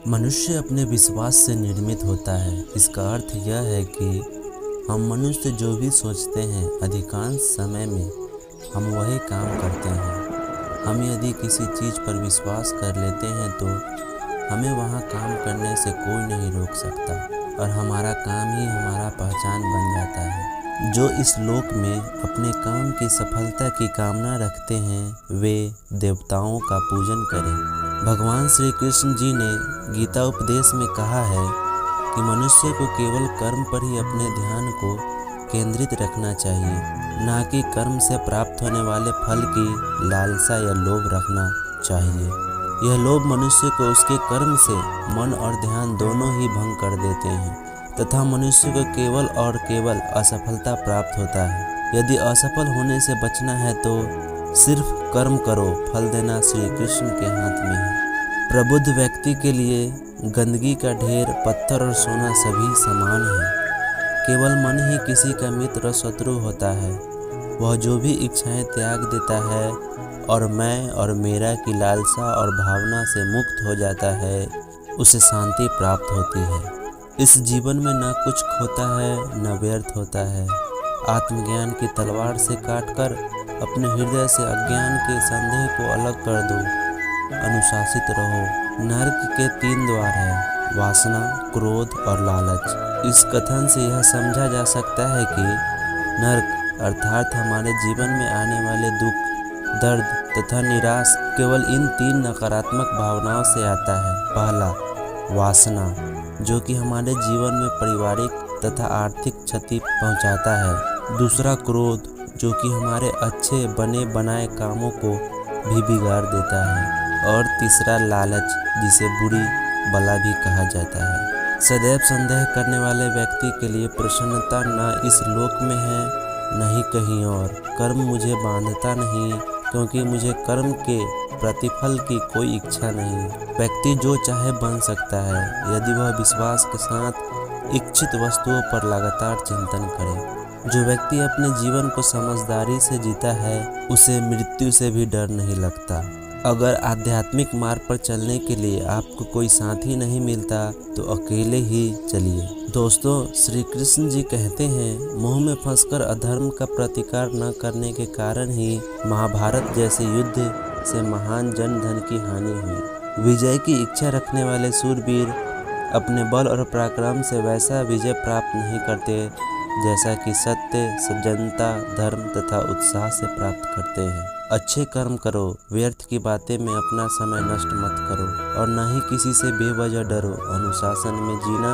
मनुष्य अपने विश्वास से निर्मित होता है। इसका अर्थ यह है कि हम मनुष्य जो भी सोचते हैं अधिकांश समय में हम वही काम करते हैं। हम यदि किसी चीज़ पर विश्वास कर लेते हैं तो हमें वहाँ काम करने से कोई नहीं रोक सकता और हमारा काम ही हमारा पहचान बन जाता है। जो इस लोक में अपने काम की सफलता की कामना रखते हैं वे देवताओं का पूजन करें। भगवान श्री कृष्ण जी ने गीता उपदेश में कहा है कि मनुष्य को केवल कर्म पर ही अपने ध्यान को केंद्रित रखना चाहिए, ना कि कर्म से प्राप्त होने वाले फल की लालसा या लोभ रखना चाहिए। यह लोभ मनुष्य को उसके कर्म से मन और ध्यान दोनों ही भंग कर देते हैं तथा मनुष्य को केवल और केवल असफलता प्राप्त होता है। यदि असफल होने से बचना है तो सिर्फ कर्म करो, फल देना श्री कृष्ण के हाथ में है। प्रबुद्ध व्यक्ति के लिए गंदगी का ढेर, पत्थर और सोना सभी समान है। केवल मन ही किसी का मित्र और शत्रु होता है। वह जो भी इच्छाएं त्याग देता है और मैं और मेरा की लालसा और भावना से मुक्त हो जाता है, उसे शांति प्राप्त होती है। इस जीवन में न कुछ खोता है न व्यर्थ होता है। आत्मज्ञान की तलवार से काटकर अपने हृदय से अज्ञान के संदेह को अलग कर दो। अनुशासित रहो। नरक के 3 द्वार हैं, वासना, क्रोध और लालच। इस कथन से यह समझा जा सकता है कि नरक अर्थात हमारे जीवन में आने वाले दुख, दर्द तथा निराश केवल इन 3 नकारात्मक भावनाओं से आता है। पहला, वासना, जो कि हमारे जीवन में पारिवारिक तथा आर्थिक क्षति पहुंचाता है। दूसरा, क्रोध, जो कि हमारे अच्छे बने बनाए कामों को भी बिगाड़ देता है। और तीसरा, लालच, जिसे बुरी बला भी कहा जाता है। सदैव संदेह करने वाले व्यक्ति के लिए प्रसन्नता न इस लोक में है न ही कहीं और। कर्म मुझे बांधता नहीं, क्योंकि मुझे कर्म के प्रतिफल की कोई इच्छा नहीं। व्यक्ति जो चाहे बन सकता है यदि वह विश्वास के साथ इच्छित वस्तुओं पर लगातार चिंतन करे। जो व्यक्ति अपने जीवन को समझदारी से जीता है उसे मृत्यु से भी डर नहीं लगता। अगर आध्यात्मिक मार्ग पर चलने के लिए आपको कोई साथी नहीं मिलता तो अकेले ही चलिए। दोस्तों, श्री कृष्ण जी कहते हैं, मोह में फंसकर अधर्म का प्रतिकार न करने के कारण ही महाभारत जैसे युद्ध से महान जन धन की हानि हुई। विजय की इच्छा रखने वाले शूरवीर अपने बल और पराक्रम से वैसा विजय प्राप्त नहीं करते जैसा कि सत्य, सज्जनता, धर्म तथा उत्साह से प्राप्त करते हैं। अच्छे कर्म करो, व्यर्थ की बातें में अपना समय नष्ट मत करो और न ही किसी से बेवजह डरो। अनुशासन में जीना,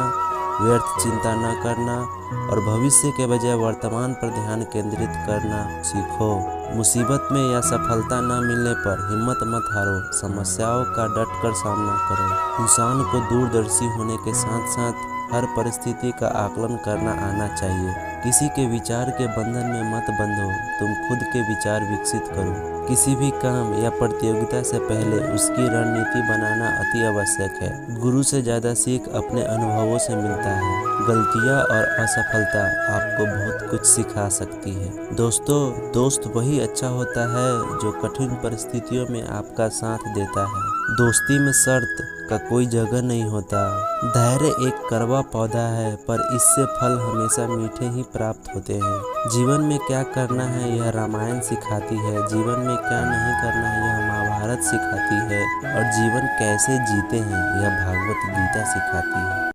व्यर्थ चिंता न करना और भविष्य के बजाय वर्तमान पर ध्यान केंद्रित करना सीखो। मुसीबत में या सफलता न मिलने पर हिम्मत मत हारो, समस्याओं का डटकर सामना करो। इंसान को दूरदर्शी होने के साथ साथ हर परिस्थिति का आकलन करना आना चाहिए। किसी के विचार के बंधन में मत बंधो, तुम खुद के विचार विकसित करो। किसी भी काम या प्रतियोगिता से पहले उसकी रणनीति बनाना अति आवश्यक है। गुरु से ज़्यादा सीख अपने अनुभवों से मिलता है। गलतियाँ और असफलता आपको बहुत कुछ सिखा सकती है। दोस्तों, दोस्त वही अच्छा होता है जो कठिन परिस्थितियों में आपका साथ देता है। दोस्ती में शर्त का कोई जगह नहीं होता। धैर्य एक कड़वा पौधा है पर इससे फल हमेशा मीठे ही प्राप्त होते हैं। जीवन में क्या करना है यह रामायण सिखाती है, जीवन में क्या नहीं करना है यह महाभारत सिखाती है और जीवन कैसे जीते हैं यह भागवत गीता सिखाती है।